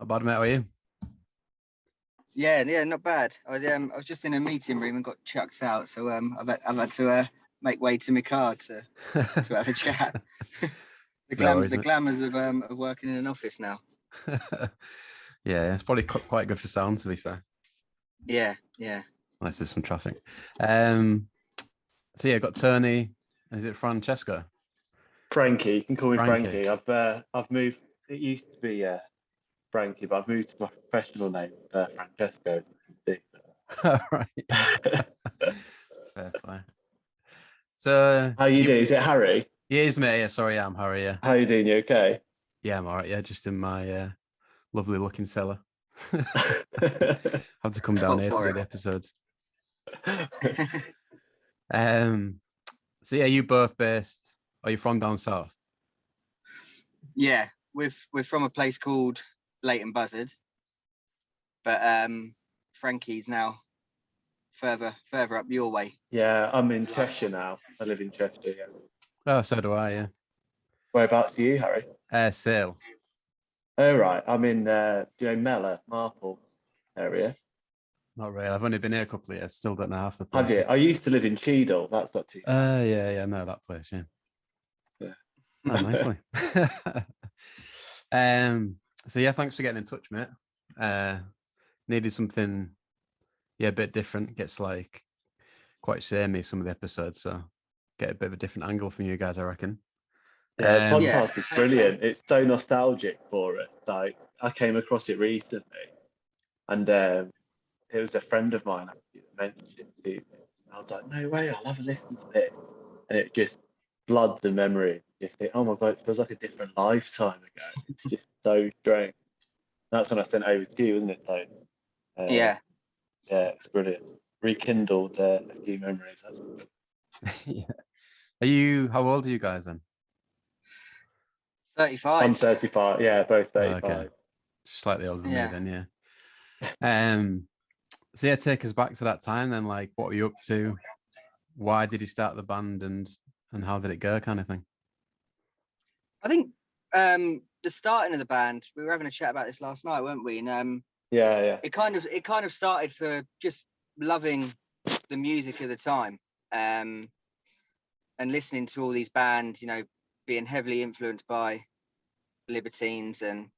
How bad, mate, are you? Yeah, not bad. I was just in a meeting room and got chucked out, so I've had to make way to my car to have a chat. No worries, The mate. glamours of working in an office now. Yeah, it's probably quite good for sound, to be fair, Yeah. unless there's some traffic. Um, so yeah, got Tony. Is it Francesco? Frankie, you can call me Frankie. Frankie. I've moved. It used to be Frankie, but I've moved to my professional name, Francesco. Right. Fair play. So How you doing? Is it Harry? Yeah, it's me. Yeah, sorry, I'm Harry. Yeah, How you doing? You okay? yeah, I'm all right. Yeah, just in my lovely looking cellar. Have to come down here to do the episodes. So yeah, you both based. Are you from down south? Yeah, we're from a place called Leighton Buzzard, but Frankie's now further up your way. Yeah, I'm in Cheshire now. I live in Cheshire. Yeah. Oh, so do I. Yeah. Whereabouts are you, Harry? Sale. Oh right, I'm in Mellor, Marple area. Not really. I've only been here a couple of years. Still don't know half the Have places. you? I used to live in Cheadle. That's not too far. Yeah, I know that place. Yeah. Yeah. Oh, nicely. So yeah, thanks for getting in touch, mate. Needed something, yeah, a bit different. Gets like quite samey some of the episodes, so get a bit of a different angle from you guys, I reckon. Yeah, the podcast is brilliant. It's so nostalgic for it. Like I came across it recently, and it was a friend of mine actually that mentioned it to me. I was like, no way, I'll have a listen to this, and it just floods the memory. Just think, oh my god, it feels like a different lifetime ago. It's just so strange. That's when I sent over to you, wasn't it, Tony? Yeah, it's brilliant. Rekindled a few memories. Yeah. Are you? How old are you guys then? 35. I'm 35. Yeah, both 35. Okay. Slightly older than me Yeah. then, yeah. So yeah, take us back to that time then. Like, what were you up to? Why did you start the band, and how did it go, kind of thing? I think the starting of the band, we were having a chat about this last night, weren't we? And yeah. It kind of started for just loving the music of the time, and listening to all these bands, being heavily influenced by Libertines and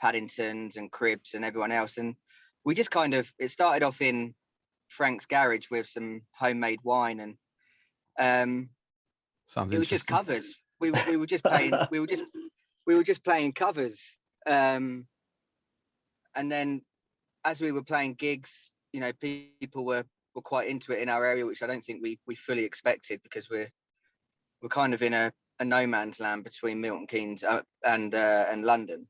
Paddingtons and Cribs and everyone else. And we just it started off in Frank's garage with some homemade wine, and Sounds it was just covers. We were just playing we were just playing covers. And then as we were playing gigs, people were quite into it in our area, which I don't think we fully expected, because we're kind of in a no man's land between Milton Keynes and London.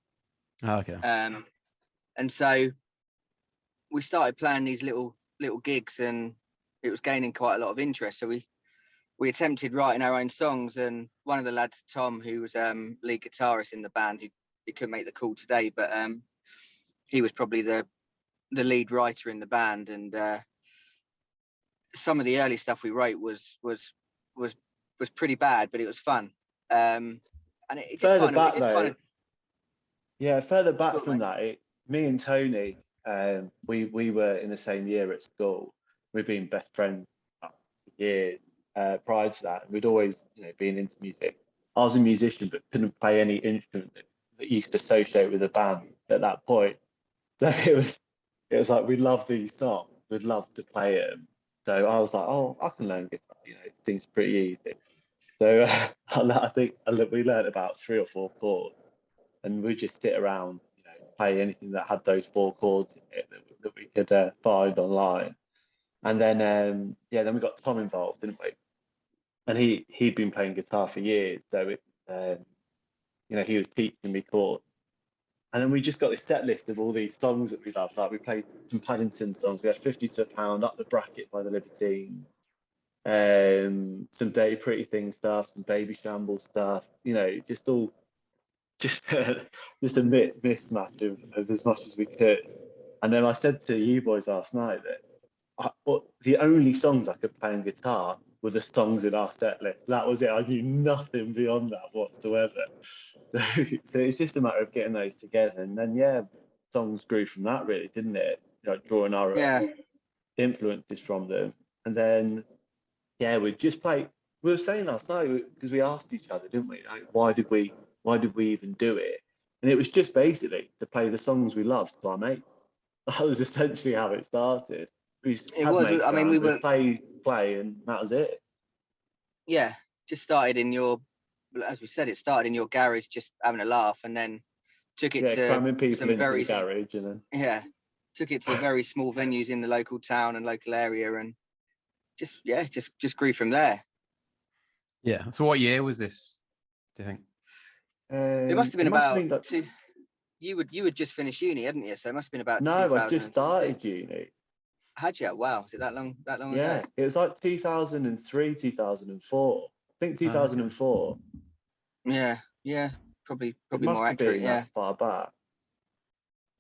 Oh, okay. And so we started playing these little gigs, and it was gaining quite a lot of interest. So we attempted writing our own songs, and one of the lads, Tom, who was lead guitarist in the band, he couldn't make the call today, but he was probably the lead writer in the band. And some of the early stuff we wrote was pretty bad, but it was fun. And it just kind of yeah, further back from that, me and Tony, we were in the same year at school. We've been best friends for years. Prior to that, we'd always been into music. I was a musician but couldn't play any instrument that you could associate with a band at that point. So it was like, we love these songs, we'd love to play them. So I was like, oh, I can learn guitar, it seems pretty easy. So I think we learned about 3 or 4 chords, and we just sit around, play anything that had those 4 chords in it that we could find online. And then then we got Tom involved, didn't we? And he'd been playing guitar for years, so he was teaching me chords. And then we just got this set list of all these songs that we loved. Like, we played some Paddington songs. We had 50 to a Pound, Up the Bracket by the Libertines, some Dirty Pretty Thing stuff, some Baby Shambles stuff. Just a mismatch of as much as we could. And then I said to you boys last night that the only songs I could play on guitar were the songs in our set list. That was it. I knew nothing beyond that whatsoever. So it's just a matter of getting those together. And then, songs grew from that, really, didn't it? Like drawing our influences from them, and then we'd just play. We were saying last night, because we asked each other, didn't we? Like, why did we even do it? And it was just basically to play the songs we loved to our mates. That was essentially how it started. We would play, and that was it. Yeah, just started in your, as we said, it started in your garage, just having a laugh, and then took it to cramming people some into very the garage, and then took it to very small venues in the local town and local area, and just grew from there. Yeah. So what year was this, do you think? It must have been about two. You would just finish uni, hadn't you? So it must have been about No, I just started 2006. uni. Had you? Wow, is it that long ago? Yeah, it was like 2003, 2004. I think 2004. Yeah, probably It must more have accurate. been that far back.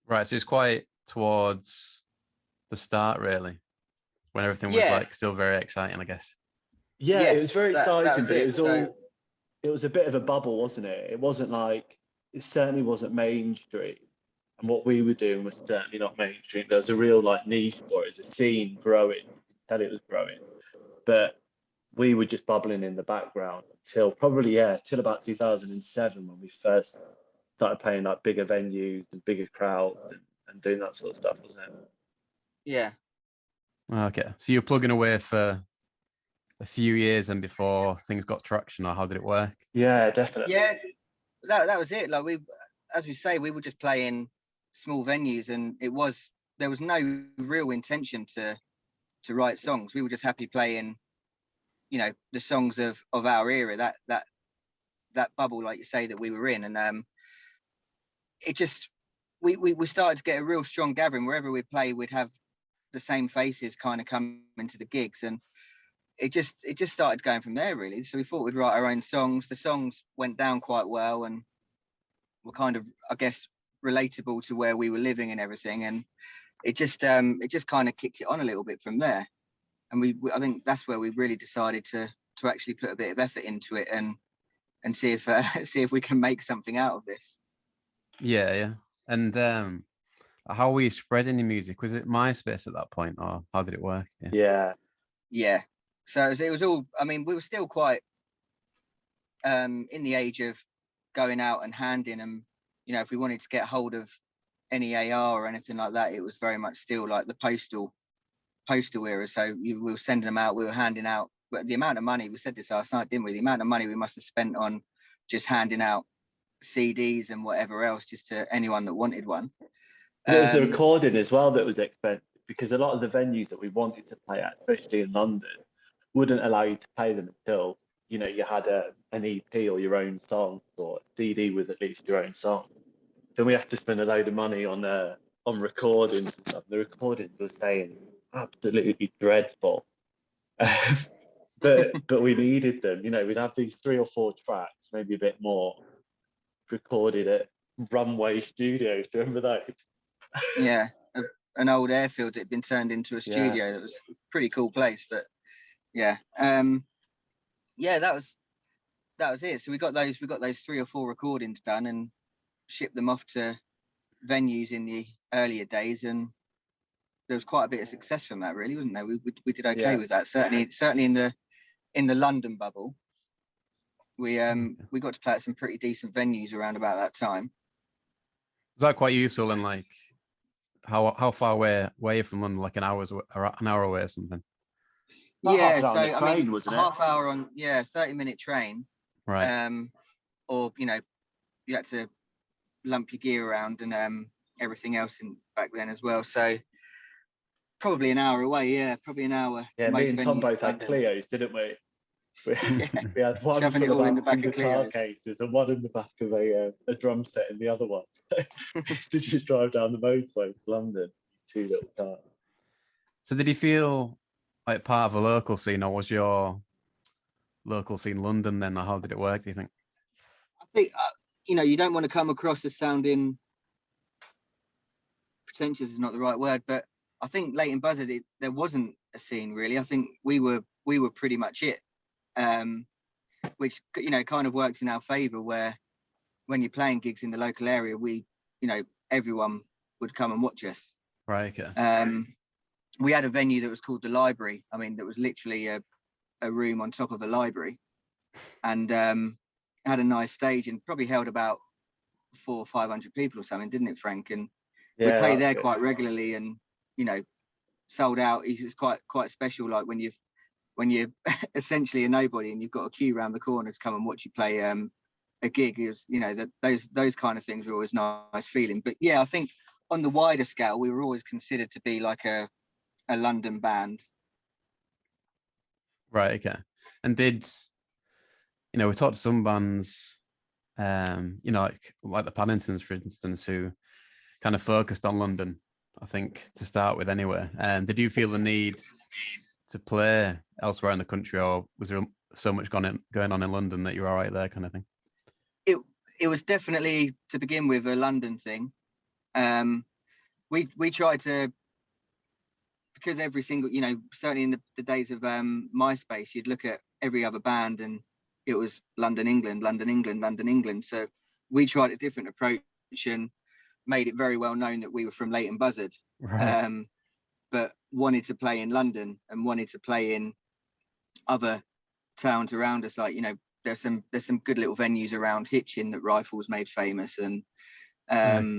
Right, so it's quite towards the start, really, when everything was like still very exciting, I guess. Yeah, it was very exciting, but it was a bit of a bubble, wasn't it? It certainly wasn't mainstream. And what we were doing was certainly not mainstream. There was a real like niche for it. It was a scene growing. You could tell it was growing. But we were just bubbling in the background till about 2007, when we first started playing like bigger venues and bigger crowds and doing that sort of stuff, wasn't it? Yeah. Okay, so you're plugging away for a few years and before things got traction, or how did it work? Yeah, definitely. Yeah, that was it. Like as we say, we were just playing small venues, and there was no real intention to write songs. We were just happy playing, the songs of our era, that bubble, like you say, that we were in, and it just we started to get a real strong gathering. Wherever we'd play, we'd have the same faces kind of come into the gigs, and it just started going from there, really. So we thought we'd write our own songs. The songs went down quite well, and were kind of, I guess, relatable to where we were living and everything, and it just kind of kicked it on a little bit from there. And I think that's where we really decided to actually put a bit of effort into it and see if we can make something out of this. Yeah. And how were you spreading your music? Was it MySpace at that point, or how did it work? Yeah. So it was all, I mean, we were still quite in the age of going out and handing them, if we wanted to get hold of any AR or anything like that, it was very much still like the postal era. So we were sending them out, we were handing out, but the amount of money, we said this last night, didn't we? The amount of money we must have spent on just handing out CDs and whatever else just to anyone that wanted one. But it was the recording as well that was expensive, because a lot of the venues that we wanted to play at, especially in London, wouldn't allow you to play them until you had an EP or your own song, or a CD with at least your own song. Then we had to spend a load of money on recordings and stuff. The recordings were saying absolutely dreadful, but we needed them. We'd have these 3 or 4 tracks, maybe a bit more, recorded at Runway Studios. Do you remember those? Yeah, an old airfield that had been turned into a studio. That was a pretty cool place. But that was it. So we got those 3 or 4 recordings done and shipped them off to venues in the earlier days, and there was quite a bit of success from that, really, wasn't there? We did okay with that. Certainly in the London bubble, we got to play at some pretty decent venues around about that time. Was that quite useful? And like, how far away were you from London? Like an hour away or something? Yeah, so I mean, wasn't it? Half hour on 30-minute train. Right. Or you had to lump your gear around and everything else back then as well. So probably an hour away. Probably an hour. Yeah, me and Tom both had Clios, didn't we? We had one shoving it all in the back of guitar cases and one in the back of a drum set in the other one. To just drive down the motorway to London, 2 little cars. So did you feel like part of a local scene, or was your local scene London then, or how did it work, do you think? I think you don't want to come across as sounding pretentious, is not the right word, but I think Leighton Buzzard, there wasn't a scene really. I think we were pretty much it, which kind of works in our favour, where when you're playing gigs in the local area, everyone would come and watch us. Right. Okay. We had a venue that was called the Library. I mean, that was literally a room on top of a library, and had a nice stage and probably held about 400 or 500 people or something, didn't it, Frank? And we play there quite regularly, and sold out. It's quite special. Like when you're essentially a nobody and you've got a queue around the corner to come and watch you play a gig. Is those kind of things are always nice feeling. But yeah, I think on the wider scale, we were always considered to be like a London band. Right. Okay. And did we talked to some bands, like the Paddingtons, for instance, who kind of focused on London, I think, to start with anyway. Did you feel the need to play elsewhere in the country, or was there so much going on in London that you were all right there, kind of thing? It was definitely, to begin with, a London thing. We tried to, because every single, certainly in the days of MySpace, you'd look at every other band and it was London, England, London, England, London, England. So we tried a different approach and made it very well known that we were from Leighton Buzzard, right. but wanted to play in London and wanted to play in other towns around us. Like, there's some good little venues around Hitchin that Rifles made famous, and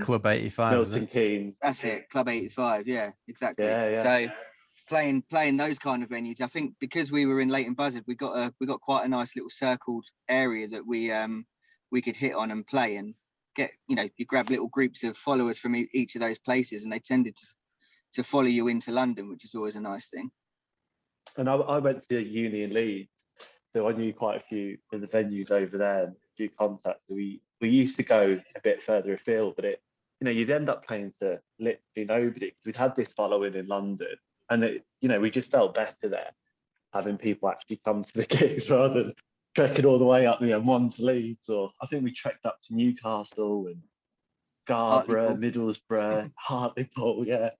Club 85. Milton Keynes. That's it, Club 85. Yeah, exactly. Yeah. So playing those kind of venues, I think because we were in Leighton Buzzard, we got quite a nice little circled area that we could hit on and play and get. You grab little groups of followers from each of those places, and they tended to follow you into London, which is always a nice thing. And I went to uni in Leeds, so I knew quite a few of the venues over there, and a few contacts. We used to go a bit further afield, but you'd end up playing to literally nobody, because we'd had this following in London, and we just felt better there, having people actually come to the gigs rather than trekking all the way up the M1 to Leeds. Or I think we trekked up to Newcastle and Scarborough, Middlesbrough, Hartlepool, yeah.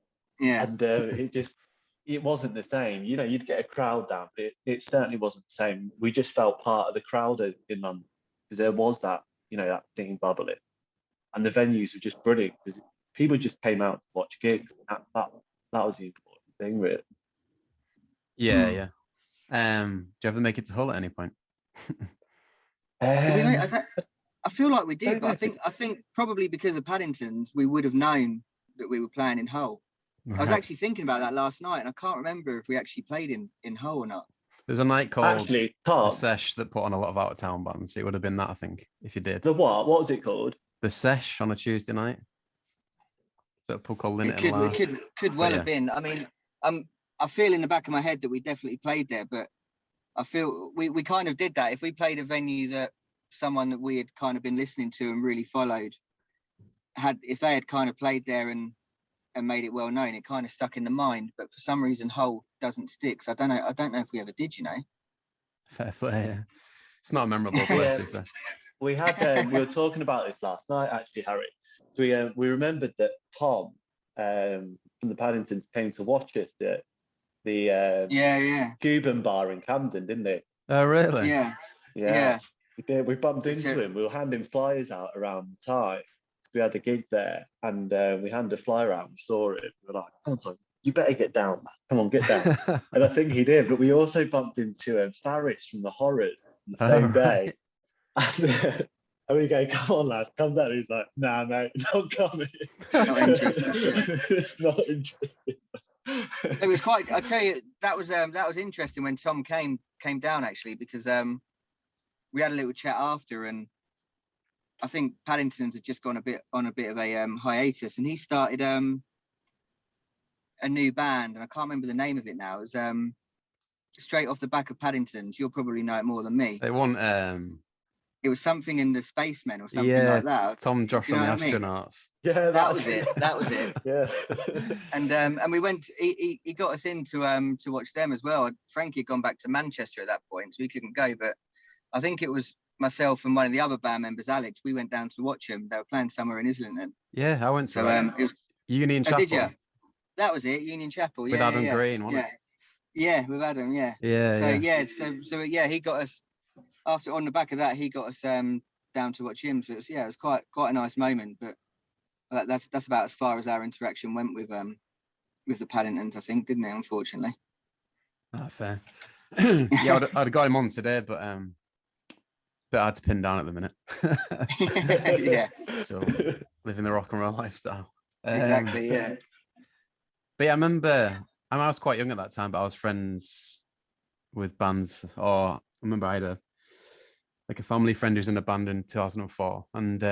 And it wasn't the same. You'd get a crowd down, but it certainly wasn't the same. We just felt part of the crowd in London, because there was that, that thing bubbling, and the venues were just brilliant because people just came out to watch gigs. That was the important thing, really. Yeah. Do you ever make it to Hull at any point? I feel like we did, but I think probably because of Paddingtons, we would have known that we were playing in Hull. Right. I was actually thinking about that last night, and I can't remember if we actually played in Hull or not. There's a night called The Sesh that put on a lot of out-of-town bands. It would have been that, I think, if you did. The what? What was it called? The Sesh on a Tuesday night. So a pub called Linnet and Laugh. It could well have been. I mean, I feel in the back of my head that we definitely played there, but I feel we kind of did that. If we played a venue that someone that we had kind of been listening to and really followed if they had kind of played there and made it well known, it kind of stuck in the mind. But for some reason, Hull doesn't stick. So I don't know if we ever did. Fair play. Yeah. It's not a memorable place. We had we were talking about this last night, actually, Harry. We remembered that Tom from the Paddingtons came to watch us at the Cuban bar in Camden, didn't they? Oh, really? Yeah. We bumped into him. We were handing flyers out around the time. We had a gig there, and we handed a flyer out. We saw it. We were like, "Anton, you better get down, man. Come on, get down." And I think he did. But we also bumped into Faris from the Horrors the same day. And we go, "Come on, lad, come down." He's like, "Nah, mate, not coming." Not interested. It's not interesting. It was quite. I tell you, that was interesting when Tom came down, actually, because we had a little chat after, and I think Paddington's had just gone on a bit of a hiatus, and he started a new band, and I can't remember the name of it now. It was straight off the back of Paddington's. You'll probably know it more than me. They want it was something in the Spacemen or something like that. Tom Josh and the Astronauts. Yeah, that was it. That was it. Yeah. And we went. He got us in to watch them as well. Frankie had gone back to Manchester at that point, so he couldn't go. But I think it was myself and one of the other band members, Alex. We went down to watch them. They were playing somewhere in Islington. Yeah, I went to. So it was Union Chapel. Did you? That was it. Union Chapel. With Adam Green, wasn't it? Yeah, with Adam. Yeah. So he got us. After on the back of that, he got us down to watch him. So it was quite a nice moment. But That's about as far as our interaction went with the Paddingtons, I think, didn't it? Unfortunately. Ah, fair. Yeah, I'd have got him on today, but bit hard to pin down at the minute. Yeah, So living the rock and roll lifestyle. exactly. Yeah. But yeah, I remember. I was quite young at that time, but I was friends with bands. Or I remember I had a family friend who's in a band in 2004, and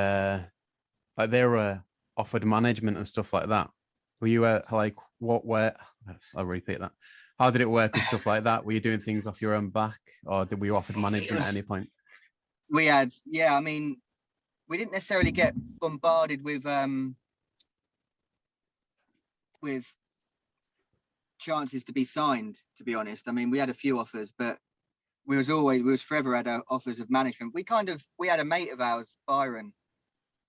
like they were offered management and stuff like that. Were you like what? Where? I'll repeat that. How did it work with stuff like that? Were you doing things off your own back, or were you offered management at any point? We had, yeah. I mean, we didn't necessarily get bombarded with chances to be signed, to be honest. I mean, we had a few offers, but we was forever had offers of management. We had a mate of ours, Byron,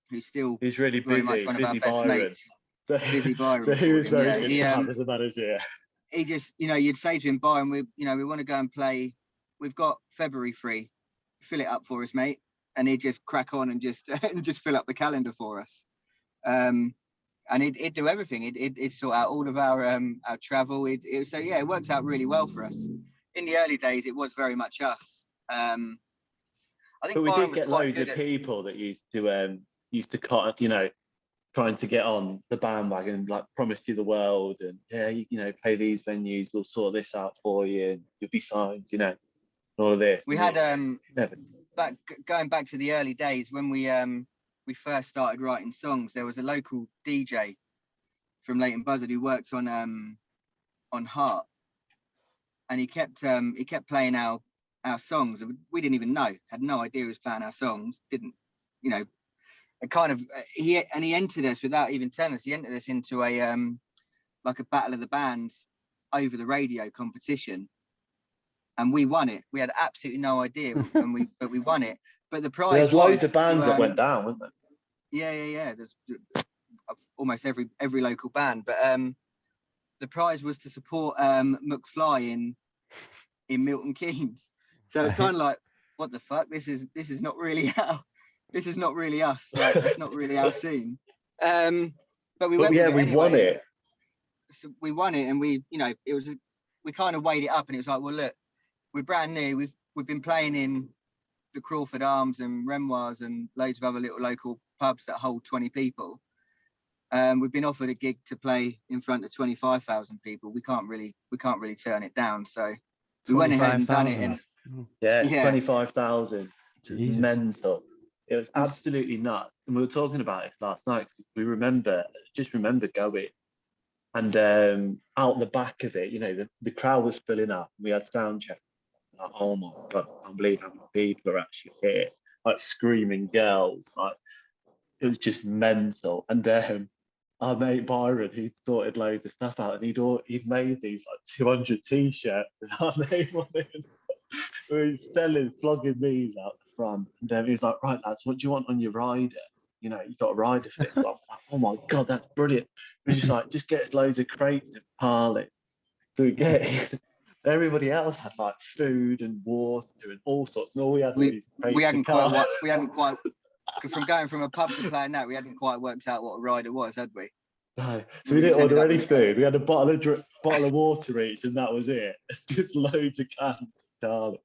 who's still He's really very busy, much one of our busy best Byron. mates. So, Busy Byron. so he was very good he, to have as a manager. He just, you'd say to him, Byron, we want to go and play. We've got February free. Fill it up for us, mate. And he'd just crack on and just fill up the calendar for us. And he'd do everything. He'd sort out all of our travel. So yeah, it works out really well for us. In the early days, it was very much us. I think But we Byron did get loads of people that used to cut, trying to get on the bandwagon, like promise you the world, and yeah, play these venues, we'll sort this out for you, and you'll be signed, all of this. We had never. Going back to the early days when we first started writing songs, there was a local DJ from Leighton Buzzard who worked on Heart, and he kept playing our songs, and we didn't even know, had no idea he was playing our songs, didn't, it kind of, he entered us without even telling us. He entered us into a like a battle of the bands over the radio competition, and we won it. We had absolutely no idea, but we won it. But the prize, there's loads of bands that went down, weren't there? Yeah. There's almost every local band, but the prize was to support McFly in Milton Keynes. So it's kind of like, what the fuck? This is not really this is not really us. Like, it's not really our scene. But we went. We anyway. won it. So we won it, and we kind of weighed it up, and it was like, well, look, we're brand new. We've been playing in the Crawford Arms and Renoirs and loads of other little local pubs that hold 20 people. We've been offered a gig to play in front of 25,000 people. We can't really turn it down. So we went ahead and done it. And yeah. 25,000. Mental. It was absolutely nuts. And we were talking about it last night. We remember going, and out the back of it, the crowd was filling up. We had sound check. Like, oh my God, I can't believe how many people are actually here. Like screaming girls. Like, it was just mental. And our mate Byron, he'd sorted loads of stuff out, and he'd made these like 200 t-shirts with our name on it. We were flogging these out the front, and he was like, right lads, what do you want on your rider? You got a rider for this. Like, oh my God, that's brilliant. We're just like, just get us loads of crates and pile it. So we get it. Everybody else had like food and water and all sorts, and all we had we hadn't quite from going from a pub to playing that, we hadn't quite worked out what a rider was, had we? No, so we didn't order any food. We had a bottle of water each, and that was it. Just loads of cans of darling.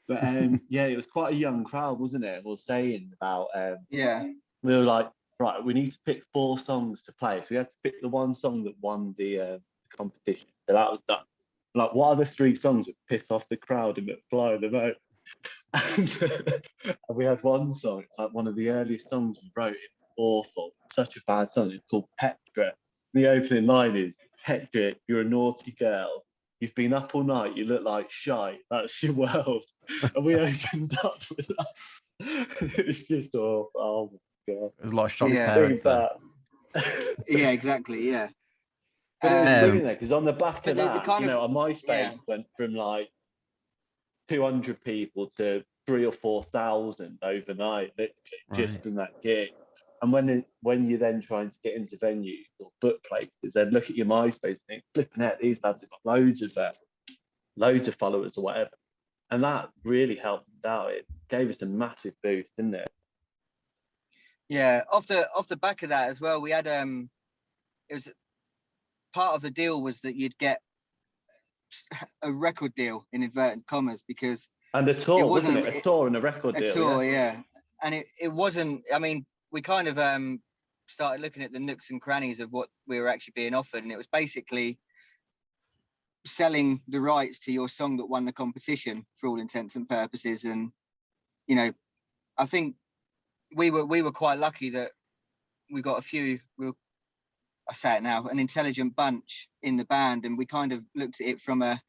But yeah, it was quite a young crowd, wasn't it? We were saying about we were like, right, we need to pick 4 songs to play. So we had to pick the one song that won the competition. So that was done. Like, what are the 3 songs that piss off the crowd and McFly the most? And we had one song, it's like one of the earliest songs we wrote. It's awful, such a bad song. It's called Petra. The opening line is, Petra, you're a naughty girl. You've been up all night. You look like shite. That's your world. And we opened up with that. It's just awful. Oh my God. There's a lot of shocked parents there. Yeah, exactly. Yeah. But it was brilliant there, because on the back of that, our MySpace went from like 200 people to 3,000 or 4,000 overnight, literally, just from that gig. And when you're then trying to get into venues or book places, then look at your MySpace and think, flipping out, these lads have got loads of followers or whatever. And that really helped us out. It gave us a massive boost, didn't it? Yeah, off the back of that as well, we had it was part of the deal was that you'd get a record deal in inverted commas, because And a tour, wasn't it? A it, tour and a record a deal. tour, yeah. And it wasn't. I mean, we kind of started looking at the nooks and crannies of what we were actually being offered, and it was basically selling the rights to your song that won the competition for all intents and purposes. And you know, I think we were quite lucky that we got a few. I say it now, an intelligent bunch in the band, and we kind of looked at it from a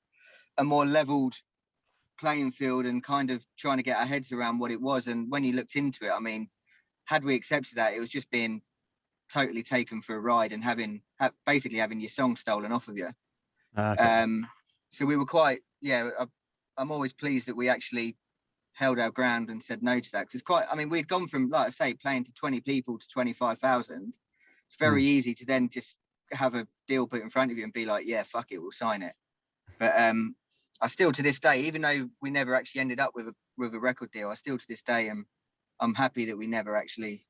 more leveled playing field and kind of trying to get our heads around what it was. And when you looked into it, I mean, had we accepted that, it was just being totally taken for a ride and basically having your song stolen off of you. Okay. So we were quite, I'm always pleased that we actually held our ground and said no to that, because it's quite, I mean, we'd gone from, like I say, playing to 20 people to 25,000. It's very easy to then just have a deal put in front of you and be like, yeah, fuck it, we'll sign it. But I still, to this day, even though we never actually ended up with a record deal, I still to this day I'm happy that we never actually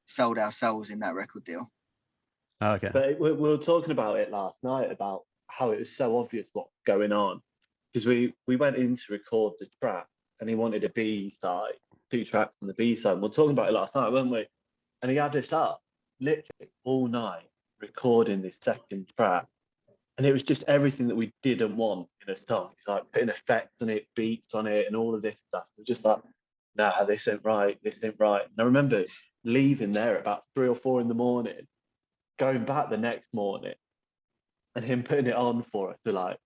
sold our souls in that record deal. Okay. But we were talking about it last night, about how it was so obvious what's going on, because we went in to record the track and he wanted a B-side, 2 tracks on the B-side. And we were talking about it last night, weren't we? And he had us up literally all night recording this second track. And it was just everything that we didn't want in a song. It's like putting effects on it, beats on it, and all of this stuff. It was just like, nah, this ain't right, this ain't right. And I remember leaving there at about 3 or 4 in the morning, going back the next morning, and him putting it on for us. We're like,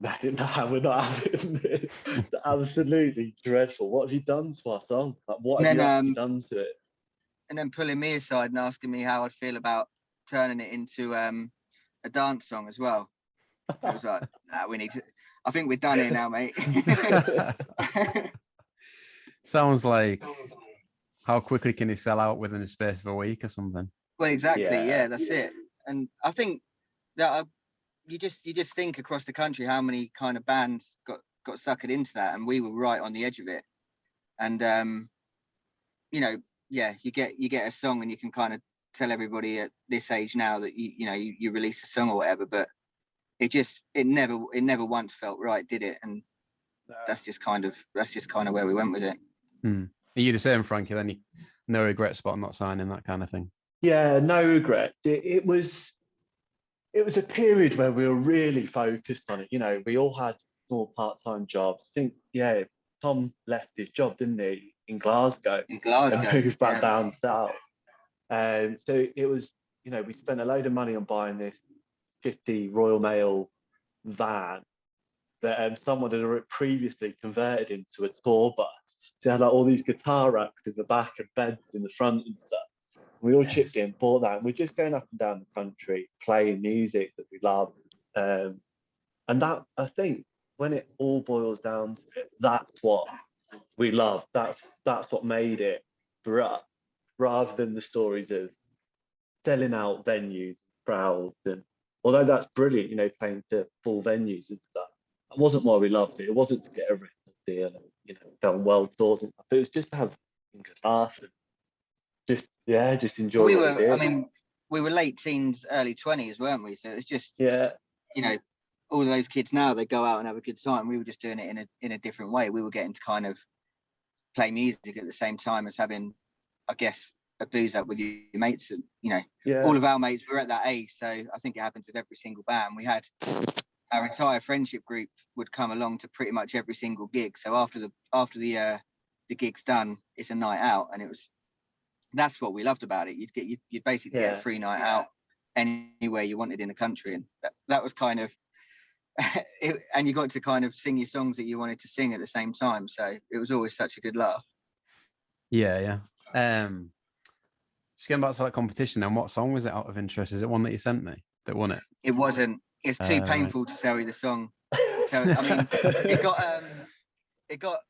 nah, we're not having this. It's absolutely dreadful. What have you done to our song? Like, what have you actually done to it? And then pulling me aside and asking me how I'd feel about turning it into a dance song as well. I was like, nah, I think we're done here now, mate. Sounds like, how quickly can he sell out within the space of a week or something? Well, exactly. Yeah, that's it. And I think that you just think across the country how many kind of bands got suckered into that, and we were right on the edge of it. And you know, yeah, you get a song and you can kind of tell everybody at this age now that you release a song or whatever, but it never once felt right, did it? And that's just kind of where we went with it. Are you the same, Frankie? Then no regrets about not signing, that kind of thing? Yeah, no regret. It was a period where we were really focused on it. You know, we all had small part-time jobs. I think, yeah, Tom left his job, didn't he, in Glasgow? And moved back down south. So it was, you know, we spent a load of money on buying this 50 Royal Mail van that someone had previously converted into a tour bus. So it had like all these guitar racks in the back and beds in the front and stuff. We all chipped in, bought that, and we're just going up and down the country playing music that we love. And that, I think, when it all boils down to it, that's what we love. That's what made it for us, rather than the stories of selling out venues, crowds, and although that's brilliant, you know, playing to full venues and stuff, that wasn't why we loved it. It wasn't to get a record deal and, you know, go on world tours and stuff. It was just to have a good laugh and just enjoy what we did. I mean, we were late teens, early 20s, weren't we? So it was just, you know, all of those kids now, they go out and have a good time. We were just doing it in a different way. We were getting to kind of play music at the same time as having, I guess, a booze up with your mates. And, you know, all of our mates were at that age. So I think it happens with every single band. We had our entire friendship group would come along to pretty much every single gig. So after the gig's done, it's a night out, and that's what we loved about it. You'd basically get a free night out anywhere you wanted in the country, and that was kind of and you got to kind of sing your songs that you wanted to sing at the same time. So it was always such a good laugh. Yeah. Just going back to that competition, then, what song was it, out of interest? Is it one that you sent me that won it? It wasn't. It's too painful to tell you the song. So I mean, it got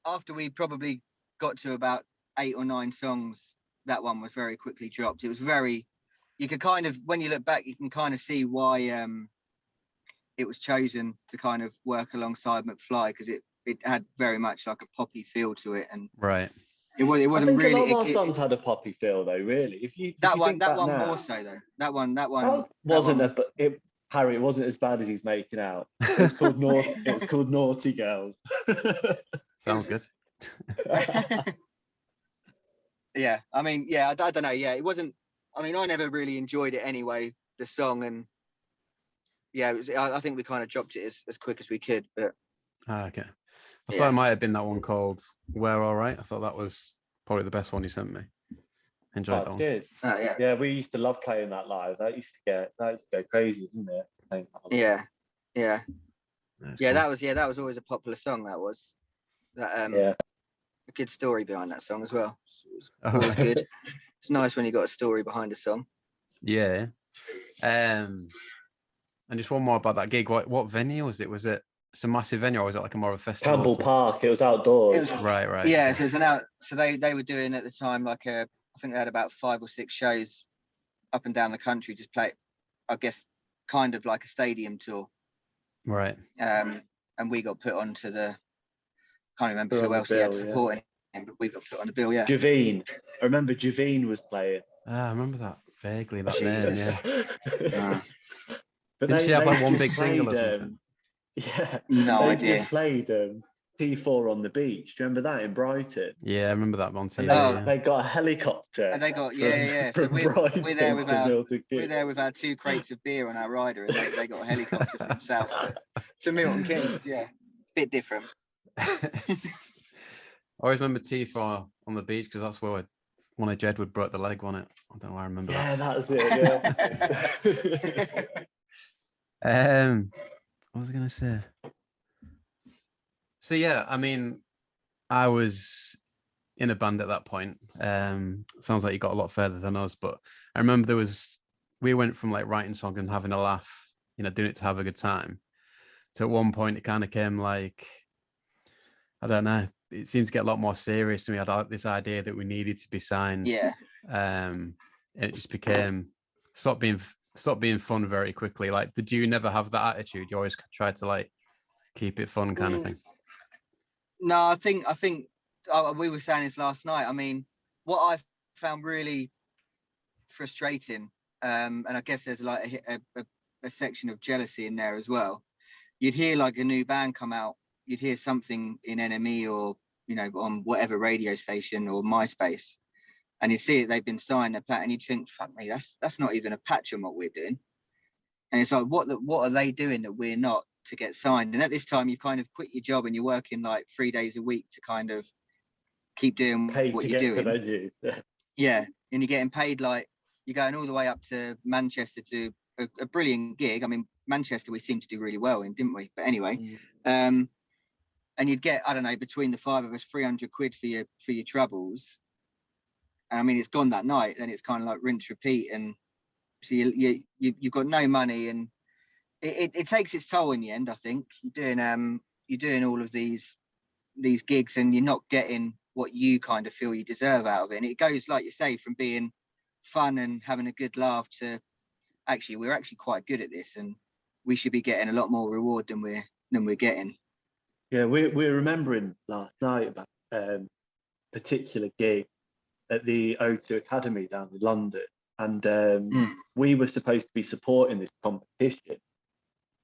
after we probably got to about 8 or 9 songs, that one was very quickly dropped. It was you could kind of, when you look back, you can kind of see why it was chosen to kind of work alongside McFly, because it had very much like a poppy feel to it. And right. It I wasn't think really. a lot of our songs had a poppy feel, though. Really, if you think That back one now, more so though. That one wasn't one Harry. It wasn't as bad as he's making out. It was called Naughty. It was called Naughty Girls. Sounds good. Yeah, I mean, yeah, I don't know. Yeah, it wasn't. I mean, I never really enjoyed it anyway. The song, and yeah, I think we kind of dropped it as quick as we could. But Okay. I Yeah. thought it might have been that one called "We're All Right." I thought that was probably the best one you sent me. Enjoyed that one. Cheers. yeah, Yeah, we used to love playing that live. That used to go crazy, didn't it? Playing that live. yeah. That's Yeah, cool. that was always a popular song. That was that Yeah. a good story behind that song as well. It was All always right. good. It's nice when you got a story behind a song. Yeah. And just one more about that gig. What venue was it? Was it a massive venue, or was it like a more of a festival? Campbell Park. It was outdoors. It was Right. Yeah, so it's so they were doing at the time like I think they had about 5 or 6 shows up and down the country, just play, I guess, kind of like a stadium tour. Right. And we got put onto the. Can't remember Put who on the else he had bill, supporting him, but we got put on the bill. Yeah. Javine. I remember Javine was playing. I remember that vaguely. That Jesus. name. Yeah. But Didn't she have like one just big single or played, something? Yeah. No they idea. just played T4 on the beach. Do you remember that in Brighton? Yeah, I remember that on TV. And they got a helicopter. And they got from So Brighton we're there with to our Milton Keynes. we're there with our 2 crates of beer on our rider, and they got a helicopter from south to Milton Keynes. Yeah, bit different. I always remember T4 on the beach because that's where one of Jedward broke the leg on it. I don't know why I remember that. Yeah, that was it. Yeah. What was I gonna say? So yeah, I mean, I was in a band at that point. Sounds like you got a lot further than us, but I remember we went from like writing songs and having a laugh, doing it to have a good time, to at one point it kind of came like, I don't know, it seemed to get a lot more serious to me. I had this idea that we needed to be signed. Yeah. It just became stopped being fun very quickly. Like, did you never have that attitude? You always tried to like keep it fun kind of thing? No, I think we were saying this last night. I mean, what I've found really frustrating, and I guess there's like a section of jealousy in there as well. You'd hear like a new band come out, you'd hear something in NME or on whatever radio station or MySpace, and you see it, they've been signed, and you'd think, fuck me, that's not even a patch on what we're doing. And it's like, what are they doing that we're not to get signed? And at this time, you've kind of quit your job and you're working like 3 days a week to kind of keep doing what you're doing. Yeah, and you're getting paid, like you're going all the way up to Manchester to a brilliant gig. I mean, Manchester we seemed to do really well in, didn't we? But anyway, and you'd get, I don't know, between the 5 of us, 300 quid for your troubles. And I mean, it's gone that night, then it's kind of like rinse, repeat, and so you've got no money, and it takes its toll in the end. I think you're doing all of these gigs, and you're not getting what you kind of feel you deserve out of it. And it goes, like you say, from being fun and having a good laugh to actually we're actually quite good at this, and we should be getting a lot more reward than we're getting. Yeah, we're remembering last night about particular gig at the O2 Academy down in London, and we were supposed to be supporting this competition,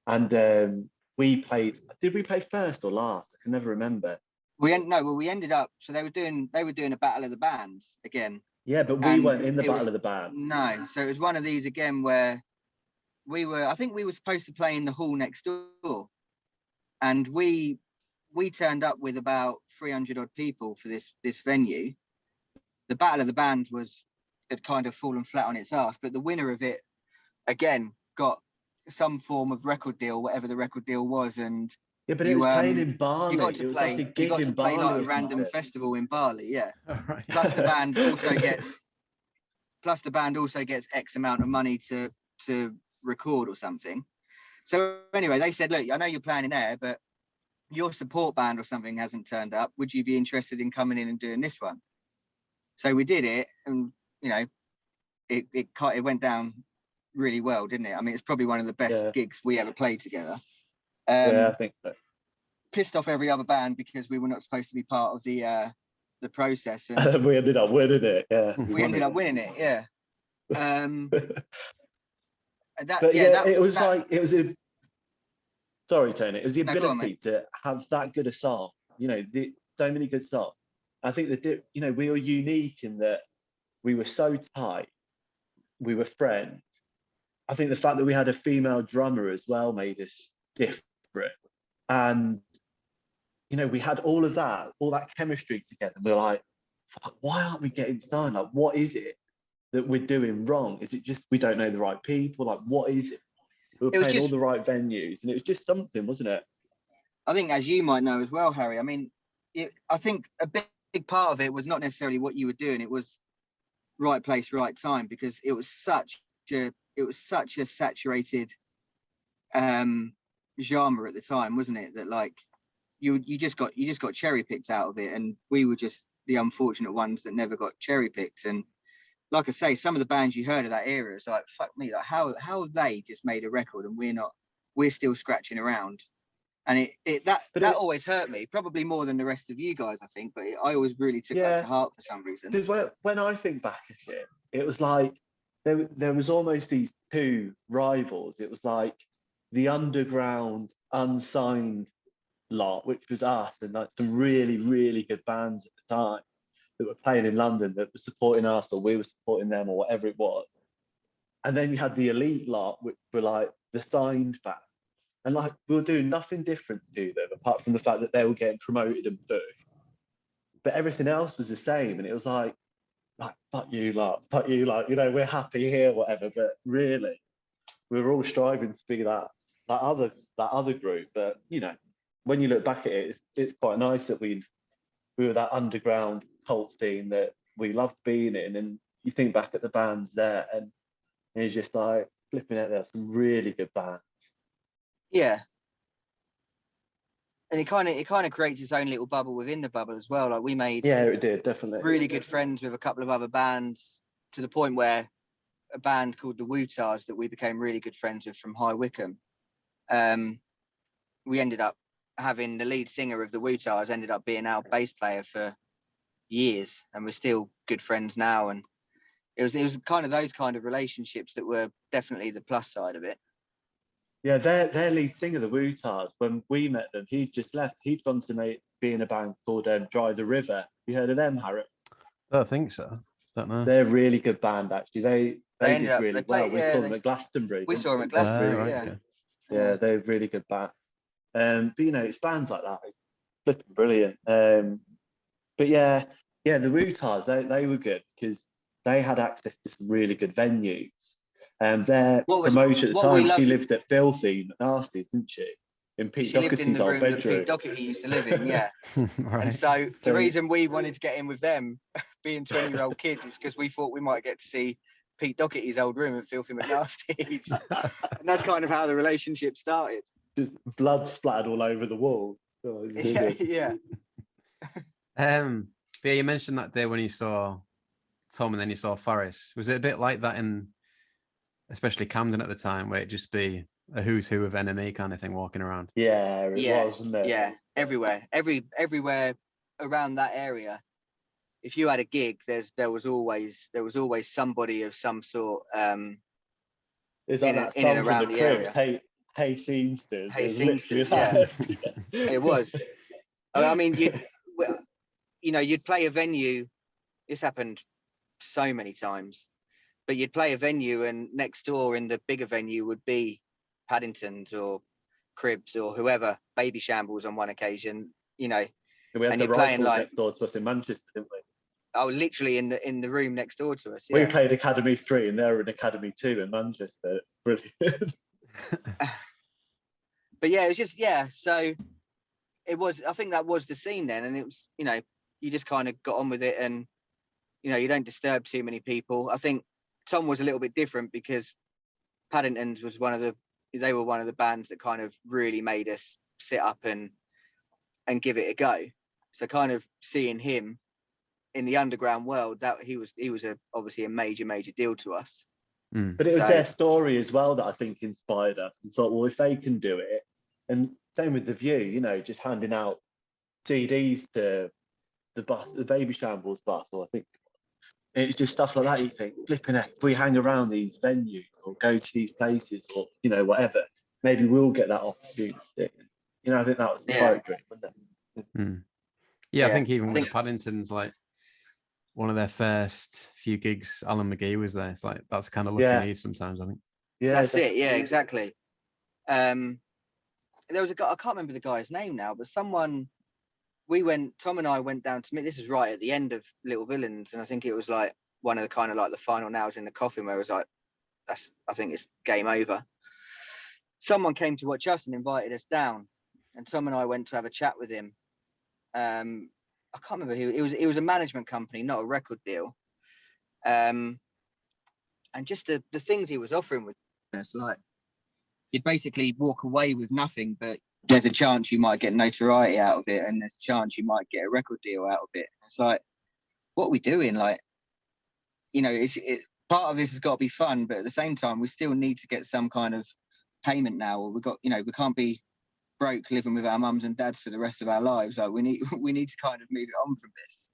and we played. Did we play first or last? I can never remember. We ended up. So they were doing a battle of the bands again. Yeah, but we weren't in the battle of the band. No, so it was one of these again where I think we were supposed to play in the hall next door, and we turned up with about 300 odd people for this venue. The battle of the band had kind of fallen flat on its ass, but the winner of it again got some form of record deal, whatever the record deal was, and yeah, but it was playing in Bali. You got to play, like a gig in Bali, like a random festival in Bali, yeah. Right. Plus the band also gets X amount of money to record or something. So anyway, they said, look, I know you're playing in there, but your support band or something hasn't turned up. Would you be interested in coming in and doing this one? So we did it, and it went down really well, didn't it? I mean, it's probably one of the best gigs we ever played together. Yeah, I think so. Pissed off every other band because we were not supposed to be part of the the process, and we ended up winning it. Yeah, we ended up winning it. Yeah. And that, but yeah, that, it was that, like it was a. Sorry, Tony. It was the No, go on, ability to have that good a song. You know, so many good songs. I think that we were unique in that we were so tight. We were friends. I think the fact that we had a female drummer as well made us different. And we had all that chemistry together. And we were like, fuck, why aren't we getting signed? Like, what is it that we're doing wrong? Is it just we don't know the right people? Like, what is it? We were playing all the right venues, and it was just something, wasn't it? I think, as you might know as well, Harry, I mean, I think a big part of it was not necessarily what you were doing. It was right place, right time, because it was such a saturated genre at the time, wasn't it? That like you just got cherry picked out of it, and we were just the unfortunate ones that never got cherry picked. And like I say, some of the bands you heard of that era, it's like, fuck me, like how have they just made a record and we're still scratching around. And that always hurt me, probably more than the rest of you guys, I think. But I always really took that to heart for some reason. Because when I think back at it, it was like there was almost these two rivals. It was like the underground, unsigned lot, which was us, and like some really, really good bands at the time that were playing in London that were supporting us, or we were supporting them, or whatever it was. And then you had the elite lot, which were like the signed band. And like we were doing nothing different to them apart from the fact that they were getting promoted and pushed. But everything else was the same. And it was like fuck you lot, we're happy here, whatever. But really, we were all striving to be that other group. But when you look back at it, it's quite nice that we were that underground cult scene that we loved being in. And you think back at the bands there, and it's just like flipping out there, some really good bands. Yeah. And it kind of creates its own little bubble within the bubble as well. Like we made it did, definitely really good friends with a couple of other bands, to the point where a band called the 00's that we became really good friends with from High Wycombe. We ended up having the lead singer of the 00's ended up being our bass player for years, and we're still good friends now. And it was kind of those kind of relationships that were definitely the plus side of it. Yeah, their lead singer, the 00's, when we met them, he'd just left. He'd gone to be in a band called Dry the River. You heard of them, Harry? I don't think so. Don't know. They're a really good band, actually. They did really well. We saw them at Glastonbury. We saw them at Glastonbury, right, yeah, they're a really good band. But it's bands like that. It's flipping brilliant. But yeah, the 00's, they were good because they had access to some really good venues. Their promoter at the time, she lived at Filthy Nasty, didn't she? In Pete Doherty's old bedroom. That Pete Doherty used to live in, yeah. Right. And so the reason we wanted to get in with them, being 20-year-old kids, was because we thought we might get to see Pete Doherty's old room at Filthy McNasty's. And that's kind of how the relationship started. Just blood splattered all over the walls. Yeah. But yeah, you mentioned that day when you saw Tom and then you saw Forrest. Was it a bit like that in, especially Camden at the time, where it'd just be a who's who of NME kind of thing walking around? Yeah, it was, wasn't it? Yeah, everywhere around that area. If you had a gig, there was always somebody of some sort. It's like that song from the Cribs, Hey Scenesters. Hey Scenesters, yeah. It was. I mean, you'd play a venue. This happened so many times. But you'd play a venue, and next door in the bigger venue would be Paddington's or Cribs or whoever, Baby Shambles on one occasion, We had the Rifles next door to us in Manchester, didn't we? Oh, literally in the room next door to us. Yeah. We played Academy 3 and they were in Academy 2 in Manchester. Brilliant. But yeah, it was just, so it was, I think that was the scene then. And it was, you just kind of got on with it, and, you don't disturb too many people. I think Tom was a little bit different because Paddington's was they were one of the bands that kind of really made us sit up and give it a go. So kind of seeing him in the underground world, that he was obviously a major deal to us. But it was their story as well that I think inspired us, and thought, well, if they can do it, and same with The View, just handing out CDs to the bus, the Baby Shambles bus, or I think it's just stuff like that. You think, flipping heck, if we hang around these venues or go to these places or, you know, whatever, maybe we'll get that opportunity. You know, I think that was the pipe dream, wasn't it? Yeah, I think even with the Paddingtons, like one of their first few gigs, Alan McGee was there. It's like that's kind of lucky needs sometimes, I think. Yeah, that's it. Yeah, exactly. There was a guy, I can't remember the guy's name now, but Tom and I went down to meet. This was right at the end of Little Villeins, and I think it was like one of the kind of like the final nails in the coffin where it was like, I think it's game over. Someone came to watch us and invited us down, and Tom and I went to have a chat with him. I can't remember who it was a management company, not a record deal. And just the things he was offering with us, like you'd basically walk away with nothing, but there's a chance you might get notoriety out of it, and there's a chance you might get a record deal out of it. It's like, what are we doing? Like, you know, part of this has got to be fun, but at the same time, we still need to get some kind of payment now, or we can't be broke living with our mums and dads for the rest of our lives. Like, we need to kind of move it on from this.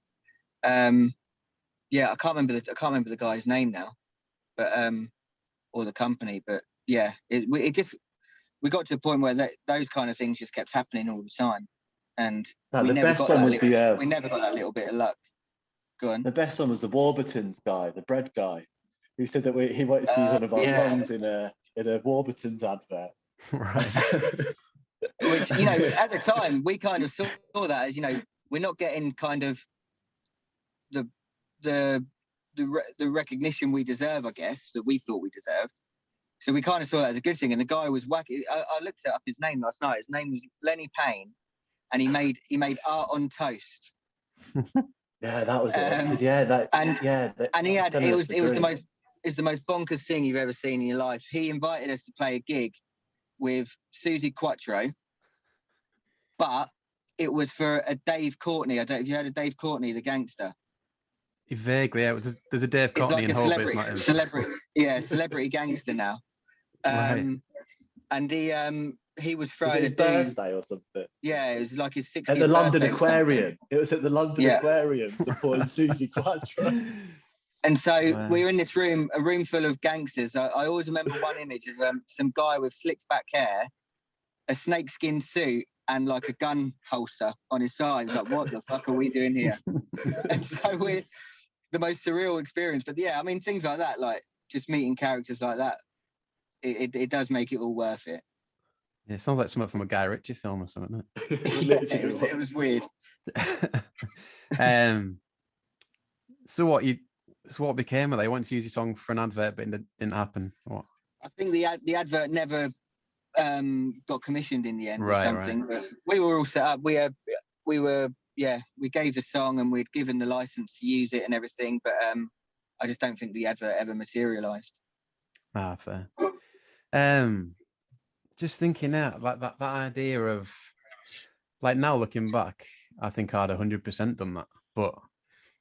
I can't remember the guy's name now, but or the company, but yeah, we got to a point where those kind of things just kept happening all the time, and we never got that little bit of luck. Go on. The best one was the Warburtons guy, the bread guy, who said that he wanted to use one of our songs in a Warburtons advert. Right. Which, you know, at the time we kind of saw that as, you know, we're not getting kind of the recognition we deserve, I guess, that we thought we deserved. So we kind of saw that as a good thing. And the guy was wacky. I looked up his name last night. His name was Lenny Payne, and he made art on toast. Yeah, that was it. And he had it was the most bonkers thing you've ever seen in your life. He invited us to play a gig with Susie Quattro, but it was for a Dave Courtney. I don't know if you heard of Dave Courtney, the gangster. Vaguely, yeah. There's a Dave Courtney in Hull, but it's not him. Celebrity gangster now. Right. And he was throwing was it his birthday or something? Yeah, it was like his 60th at the London birthday Aquarium. It was at the London Aquarium, supporting Susie Quattro. And so we were in this room, a room full of gangsters. I always remember one image of some guy with slicked back hair, a snakeskin suit, and like a gun holster on his side. It's like, what the fuck are we doing here? And so we're the most surreal experience. But yeah, I mean, things like that, like just meeting characters like that, it does make it all worth it. Yeah, it sounds like something from a Guy Ritchie film or something. It was weird. So what became of it? They wanted to use your song for an advert, but it didn't happen. What? I think the advert never got commissioned in the end or something. Right. But we were all set up. We gave the song and we'd given the license to use it and everything. But I just don't think the advert ever materialised. Ah, fair. Just thinking out like that idea of, like, now looking back, I think I'd 100% done that. But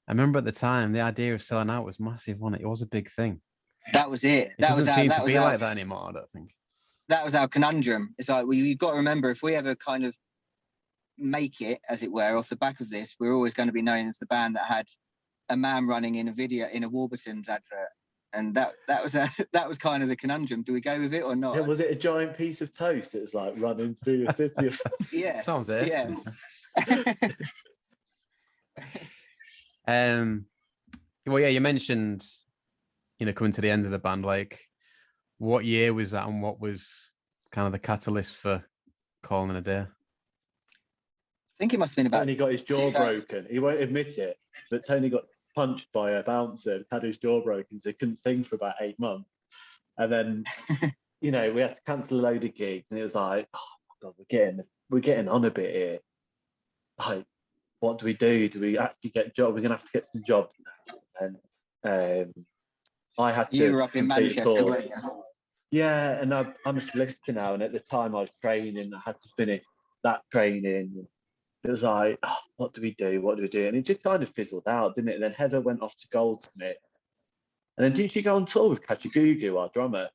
I remember at the time, the idea of selling out was massive, wasn't it? It was a big thing. That was it. It doesn't seem to be like that anymore, I don't think. That was our conundrum. It's like, you've got to remember, if we ever kind of make it, as it were, off the back of this, we're always going to be known as the band that had a man running in a video in a Warburtons advert. And that was kind of the conundrum. Do we go with it or not? Yeah, was it a giant piece of toast? It was like running through a city. Yeah. Sounds it. Yeah. Well, yeah, you mentioned, coming to the end of the band. Like, what year was that, and what was kind of the catalyst for calling it a day? I think it must have been about. Tony got his jaw broken. He won't admit it, but Tony got punched by a bouncer and had his jaw broken, so he couldn't sing for about 8 months. And then, we had to cancel a load of gigs, and it was like, oh my God, we're getting on a bit here. Like, what do we do? Do we actually get jobs? We're gonna have to get some jobs now. And I had to. You were up in Manchester, weren't you? Yeah, and I'm a solicitor now, and at the time I was training. I had to finish that training. It was like, oh, what do we do? What do we do? And it just kind of fizzled out, didn't it? And then Heather went off to Goldsmith. And then didn't she go on tour with Kajagoogoo, our drummer?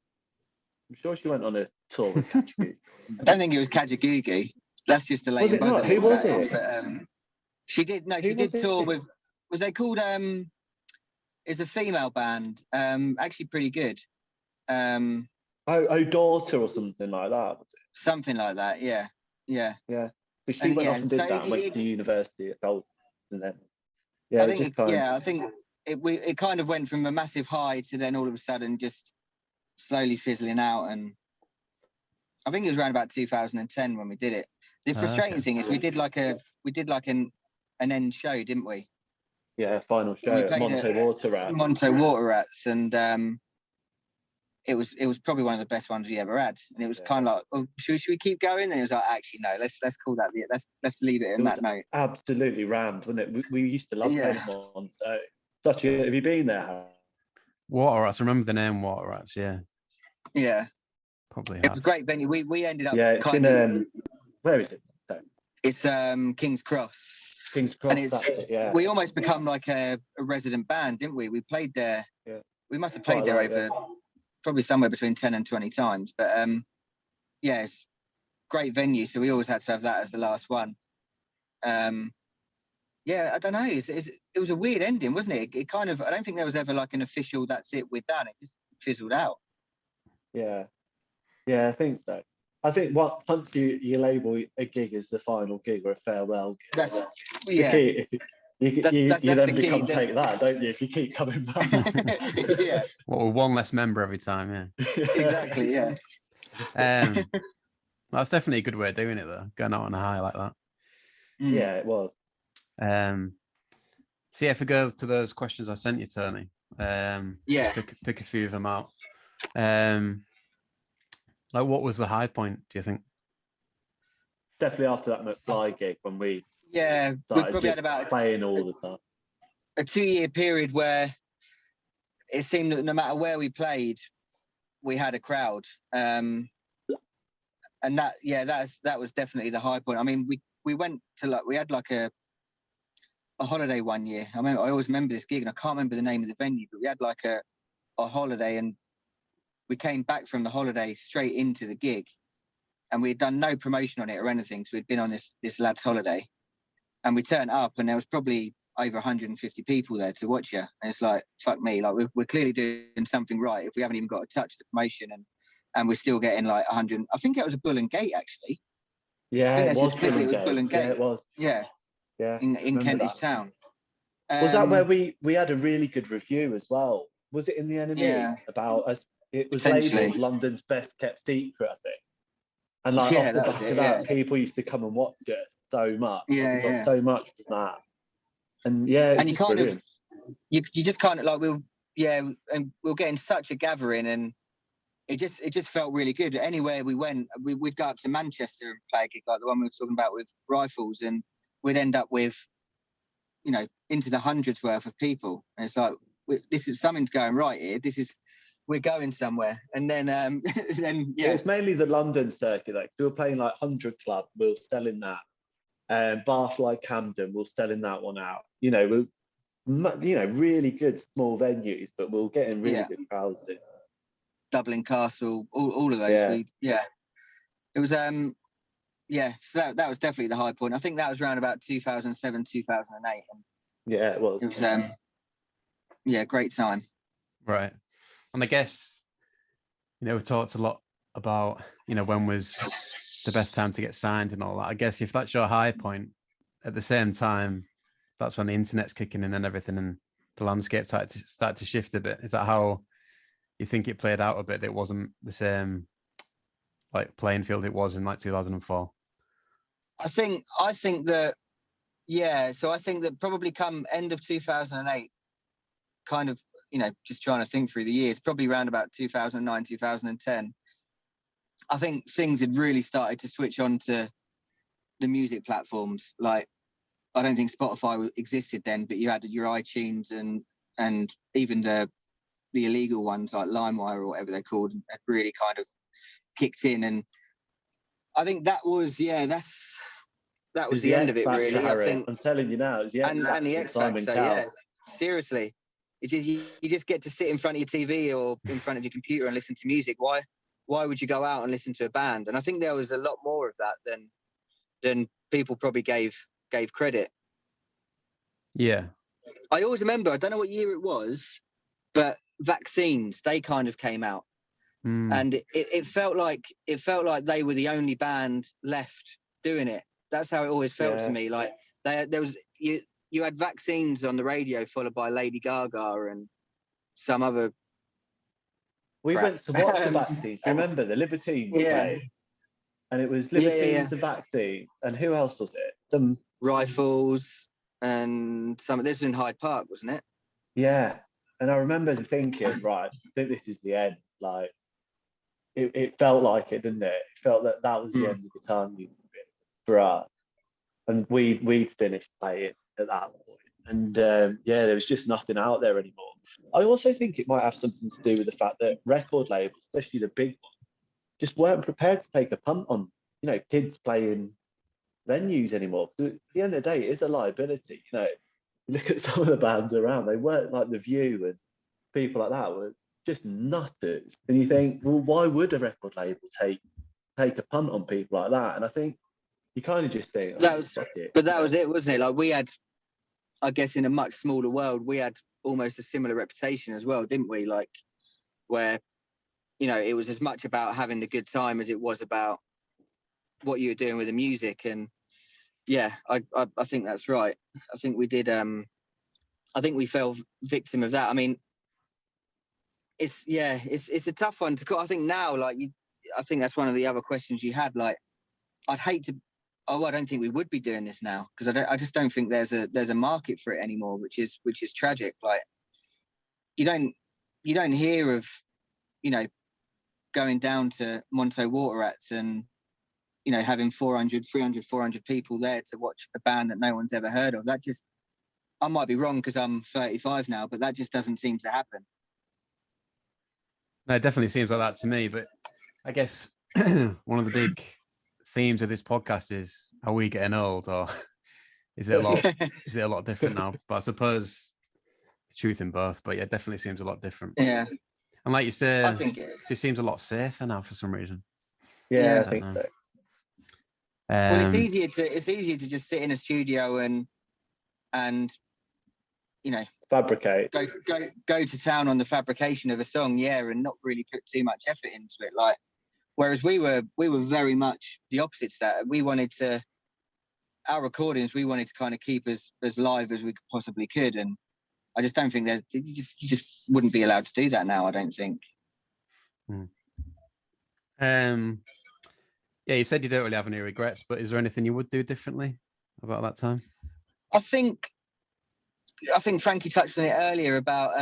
I'm sure she went on a tour with Kajagoogoo. I don't think it was Kajagoogoo. That's just a late. Was it not? Who was it? But, She did. No, Who she did was tour it? with. Was they called? It's a female band. Actually, pretty good. Oh, Daughter or something like that. Was it? Something like that. Yeah. Yeah. Because she And went yeah, off and did so that and went to university at Golden, and then yeah, I it think. just kind of I think it kind of went from a massive high to then all of a sudden just slowly fizzling out. And I think it was around about 2010 when we did it. The frustrating thing is we did like an end show, didn't we? yeah, final show We at played Monte Water Rat. Monto Water Rats, and it was probably one of the best ones we ever had. And it was kind of like, oh, should we keep going? And it was like, actually, no, let's call that let's leave it in that note. Absolutely rammed, wasn't it? We used to love playing at Monte. Such a. Have you been there, Harry? Water Rats. I remember the name Water Rats. Yeah, Yeah, probably. it was a great venue. We ended up. Yeah, it's in where is it? It's King's Cross. King's Cross. And it's, that's it, yeah. we almost become like a resident band, didn't we? We played there. Yeah. We must have played there over probably somewhere between 10 and 20 times. But yeah, it's great venue. So we always had to have that as the last one. Yeah, I don't know. It was a weird ending, wasn't it? It kind of, I don't think there was ever like an official, that's it, we're done. It just fizzled out. Yeah. Yeah, I think so. I think once you label a gig as the final gig or a farewell gig, That's the key. You then the become key, take that, don't you? If you keep coming back. Yeah. Well, one less member every time. Yeah. Exactly. Yeah. That's definitely a good way of doing it, though. Going out on a high like that. Yeah, it was. So yeah, if we go to those questions I sent you, Tony. Yeah. Pick a few of them out. Like, what was the high point, do you think? Definitely after that McFly gig when we we probably had about playing all the time. A 2-year period where it seemed that no matter where we played, we had a crowd. And that was definitely the high point. I mean, we went to we had like a holiday one year. I always remember this gig, and I can't remember the name of the venue, but we had like a holiday, and we came back from the holiday straight into the gig, and we had done no promotion on it or anything. So we'd been on this lad's holiday, and we turned up, and there was probably over 150 people there to watch you. And it's like, fuck me, like we're clearly doing something right if we haven't even got to touch the promotion, and we're still getting like 100. I think it was a Bull and Gate actually. Yeah, it was Bull and Gate. Yeah, it was. Yeah. Yeah. In Kentish Town. Was that where we had a really good review as well? Was it in the NME about us? It was labelled London's best kept secret, I think. And like off the back of that, people used to come and watch it so much. Yeah, we got so much from that. And yeah, and you kind brilliant. of, you just kind of like and we were getting such a gathering, and it just felt really good. Anywhere we went, we'd go up to Manchester and play a gig like the one we were talking about with Rifles, and we'd end up with, into the hundreds worth of people. And it's like, this is something's going right here. We're going somewhere. And then It was mainly the London circuit. Like we were playing like 100 Club, we were selling that. Bath like Camden, we were selling that one out. Really good small venues, but we were getting really good crowds in. Dublin Castle, all of those. It was so that was definitely the high point. I think that was around about 2007, 2008. Yeah, it was. It was great time. Right. And I guess, we've talked a lot about, when was the best time to get signed and all that. I guess if that's your high point, at the same time, that's when the internet's kicking in and everything, and the landscape start to shift a bit. Is that how you think it played out a bit? It wasn't the same like playing field it was in like 2004. I think that, so I think that probably come end of 2008, kind of, just trying to think through the years, probably around about 2009, 2010, I think things had really started to switch on to the music platforms. Like, I don't think Spotify existed then, but you had your iTunes and even the illegal ones like LimeWire or whatever they're called had really kind of kicked in. And I think that was that was the end of it, really. I think I'm telling you now, it's the and the X Factor, seriously. It's just you just get to sit in front of your TV or in front of your computer and listen to music. Why would you go out and listen to a band? And I think there was a lot more of that than people probably gave credit. Yeah. I always remember, I don't know what year it was, but Vaccines, they kind of came out. And it felt like they were the only band left doing it. That's how it always felt to me. Like there was you had Vaccines on the radio, followed by Lady Gaga and some other. We crap. went to watch the Vaccines. Do you remember the Libertines played? And it was Libertines, the Vaccines, and who else was it? Some Rifles and some. This was in Hyde Park, wasn't it? Yeah. And I remember thinking, right, I think this is the end. Like, it felt like it, didn't it? It felt that was the end of the time for us. And we'd finished playing at that point. And there was just nothing out there anymore. I also think it might have something to do with the fact that record labels, especially the big ones, just weren't prepared to take a punt on, kids playing venues anymore. So at the end of the day, it is a liability. Look at some of the bands around. They weren't like The View and people like that were just nutters. And you think, well, why would a record label take a punt on people like that? And I think you kind of just think, that was it, wasn't it? Like we had, I guess, in a much smaller world, we had almost a similar reputation as well, didn't we? Like where, it was as much about having a good time as it was about what you were doing with the music. And yeah, I think that's right. I think we did. I think we fell victim of that. I mean, it's a tough one to call. I think now, like I think that's one of the other questions you had. Like, I'd hate to. Oh, I don't think we would be doing this now because I just don't think there's a market for it anymore, which is tragic. Like, you don't hear of, going down to Monto Water Rats and having 400 people there to watch a band that no one's ever heard of. That just, I might be wrong because I'm 35 now, but that just doesn't seem to happen. No, it definitely seems like that to me. But I guess one of the big themes of this podcast is, are we getting old, or is it a lot different now? But I suppose the truth in both. But yeah, it definitely seems a lot different. Yeah. And like you say, I think it just seems a lot safer now for some reason. Yeah, I think so. Well, it's easier to just sit in a studio and fabricate, go to town on the fabrication of a song, and not really put too much effort into it. Like, whereas we were very much the opposite to that. We wanted to, our recordings, we wanted to kind of keep as live as we possibly could, and I just don't think you just wouldn't be allowed to do that now. I don't think. Yeah, you said you don't really have any regrets, but is there anything you would do differently about that time? I think Frankie touched on it earlier about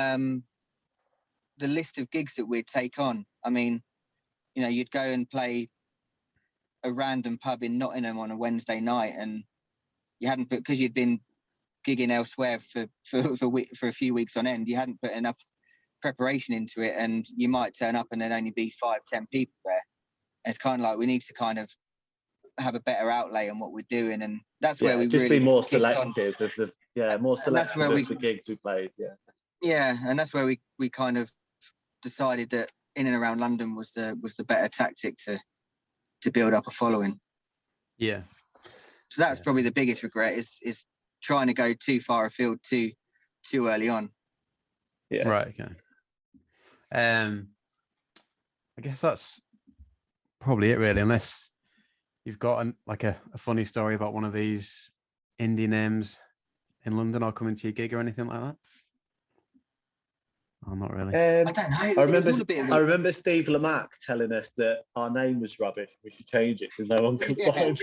the list of gigs that we'd take on. I mean, you'd go and play a random pub in Nottingham on a Wednesday night, and you hadn't put, because you'd been gigging elsewhere for a few weeks on end, you hadn't put enough preparation into it, and you might turn up and there'd only be 5-10 people there. And it's kind of like, we need to kind of have a better outlay on what we're doing, and that's where we just really be more selective of the gigs we played. And that's where we kind of decided that in and around London was the better tactic to build up a following. Yeah. So that's probably the biggest regret is trying to go too far afield too early on. Yeah. Right. Okay. I guess that's probably it, really, unless you've got a funny story about one of these indie names in London or coming to your gig or anything like that. Oh, not really. I don't know. I remember Steve Lamack telling us that our name was rubbish. We should change it because no one could find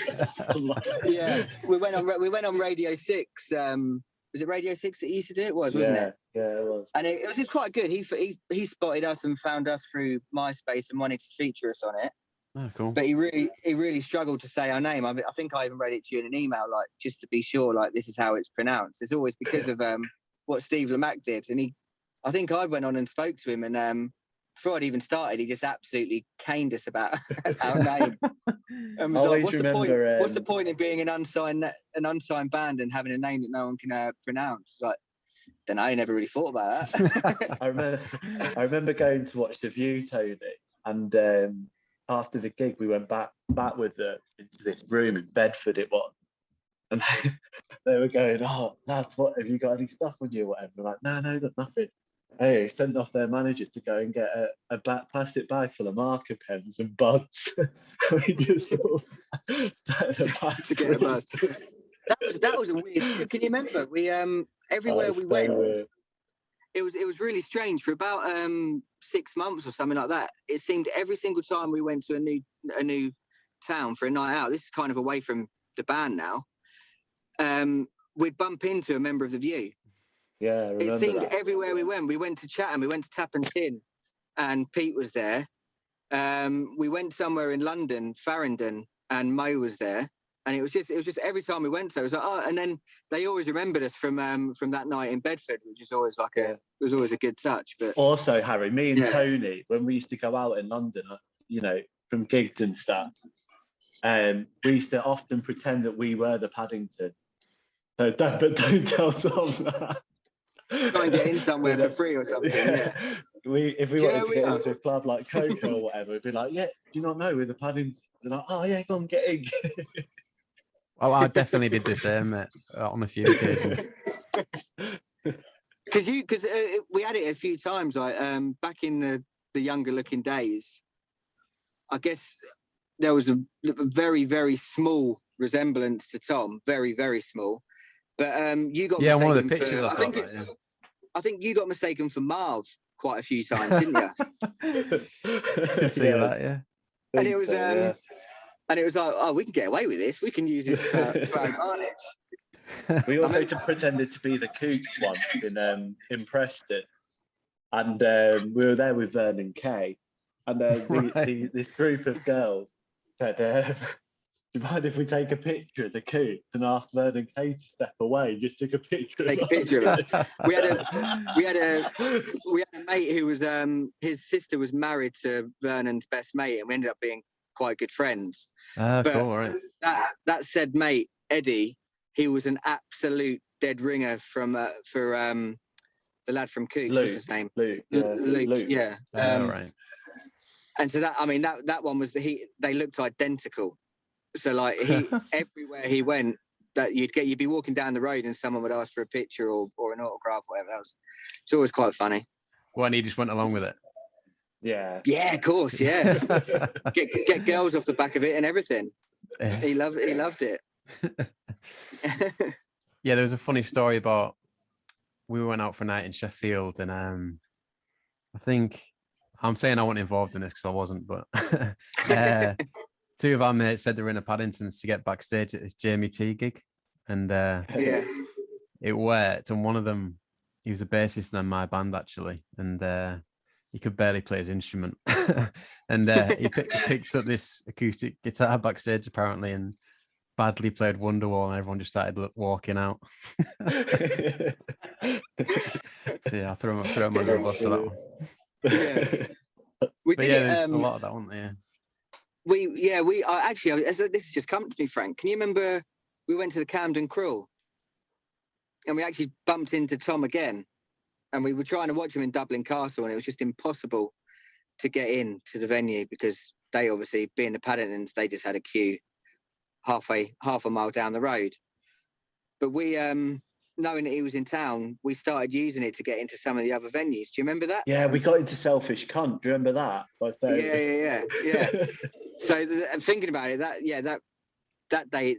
it. We went on Radio 6. Was it Radio 6 that he used to do it? Wasn't it? Yeah, it was. And it was just quite good. He spotted us and found us through MySpace and wanted to feature us on it. Oh, cool. But he really struggled to say our name. I think I even read it to you in an email, like, just to be sure, like, this is how it's pronounced. It's always because of what Steve Lamack did. And I think I went on and spoke to him, and before I'd even started, he just absolutely caned us about our name. And was like, what's the point in being an unsigned band and having a name that no one can pronounce? Like, then I never really thought about that. I remember going to watch The View, Tony, and after the gig, we went back with them into this room in Bedford. It was, And they were going, "Oh, lads, what have you got any stuff on you, or whatever?" We're like, "No, got nothing." Hey, sent off their manager to go and get a plastic bag full of marker pens and buds. We just all started a bag To get a buzz. That was a weird. Can you remember? We everywhere we went, weird. it was really strange. For about 6 months or something like that, it seemed every single time we went to a new town for a night out. This is kind of away from the band now. We'd bump into a member of the View. Yeah, I remember It seemed that. everywhere we went. We went to Chatham, we went to Tap and Tin, and Pete was there. We went somewhere in London, Farringdon, and Mo was there. And it was just every time we went, so it was like, oh, and then they always remembered us from that night in Bedford, which is always like it was always a good touch. But Also, Harry, me and Tony, when we used to go out in London, you know, from gigs and stuff, we used to often pretend that we were the Paddington. So don't tell Tom that. Try and get in somewhere for free or something. Yeah. If we wanted to get into a club like Coco or whatever, we'd be like, "Yeah, do you not know we're the Paddington?" They're like, "Oh yeah, go on, get in." Well, I definitely did the same, mate, on a few occasions. Because we had it a few times, like back in the younger looking days. I guess there was a very, very small resemblance to Tom, very, very small. But you got mistaken one of the pictures for, I thought that, yeah. I think you got mistaken for Marv quite a few times, didn't you? Could see that, yeah. And it was and it was like, oh, we can get away with this. We can use this to our advantage. We also pretended to be the kook once in Preston, and we were there with Vernon Kay, and this group of girls said, "Do you mind if we take a picture of the kook?" and asked Vernon Kay to step away. Just took a picture. Take a picture of us. We had a mate who was his sister was married to Vernon's best mate, and we ended up being quite good friends. Ah, but cool, right. That said mate, Eddie, he was an absolute dead ringer for the lad from Cook. What's his name? Luke. Yeah. Right. And so that one was they looked identical. So like everywhere he went, that you'd be walking down the road and someone would ask for a picture or an autograph, whatever. It's always quite funny. Well, and he just went along with it. Yeah. Yeah, of course. Yeah. get girls off the back of it and everything. Yes. He loved it. Yeah, there was a funny story about we went out for a night in Sheffield, and I think I'm saying I wasn't involved in this because I wasn't, but two of our mates said they were in a Paddington's to get backstage at this Jamie T gig, and it worked. And one of them, he was a bassist in my band actually, and he could barely play his instrument, and he picked up this acoustic guitar backstage apparently, and badly played Wonderwall, and everyone just started walking out. So yeah, I threw him under the bus for that one. Yeah. There's a lot of that, wasn't there? We actually, this has just come to me, Frank. Can you remember we went to the Camden Crawl and we actually bumped into Tom again, and we were trying to watch him in Dublin Castle, and it was just impossible to get in to the venue because they obviously, being the Paddingtons, they just had a queue half a mile down the road. But we, knowing that he was in town, we started using it to get into some of the other venues. Do you remember that? Yeah, we got into Selfish Cunt. Do you remember that? Yeah. So thinking about it, that day,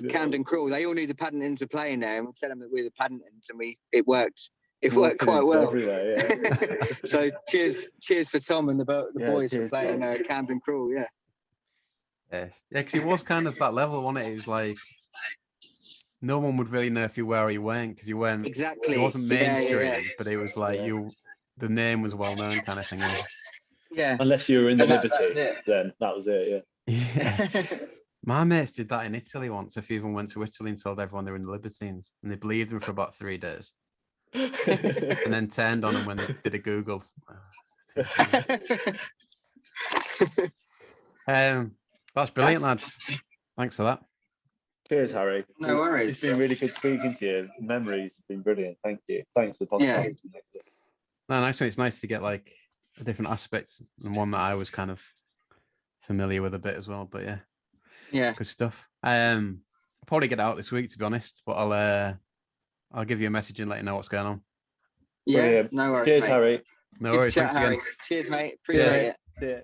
Camden Crawl, they all knew the Paddingtons were playing there, and we tell them that we're the Paddingtons, and it worked. It worked quite well. Yeah. So cheers for Tom and the boys for playing Camden Crawl. Yeah. Yes. Yeah, because it was kind of that level, wasn't it? It was like no one would really know if you were or you weren't, because you weren't exactly. It wasn't mainstream, but it was like the name was well known kind of thing. Yeah. Unless you were in the Liberty, then that was it. Yeah. My mates did that in Italy once. A few of them went to Italy and told everyone they were in the Libertines, and they believed them for about 3 days, and then turned on them when they did a Google. That's brilliant, lads. Thanks for that. Cheers, Harry. No worries. It's been really good speaking to you. Memories have been brilliant. Thank you. Thanks for the podcast. Yeah. No, nice one. It's nice to get like a different aspects, and one that I was kind of familiar with a bit as well. But yeah, good stuff. But probably get it out this week, to be honest. But I'll give you a message and let you know what's going on. Yeah, Brilliant. no worries, Cheers, mate. Harry. No Good worries. to chat, Thanks again. Harry. Cheers, mate. Appreciate it. See ya.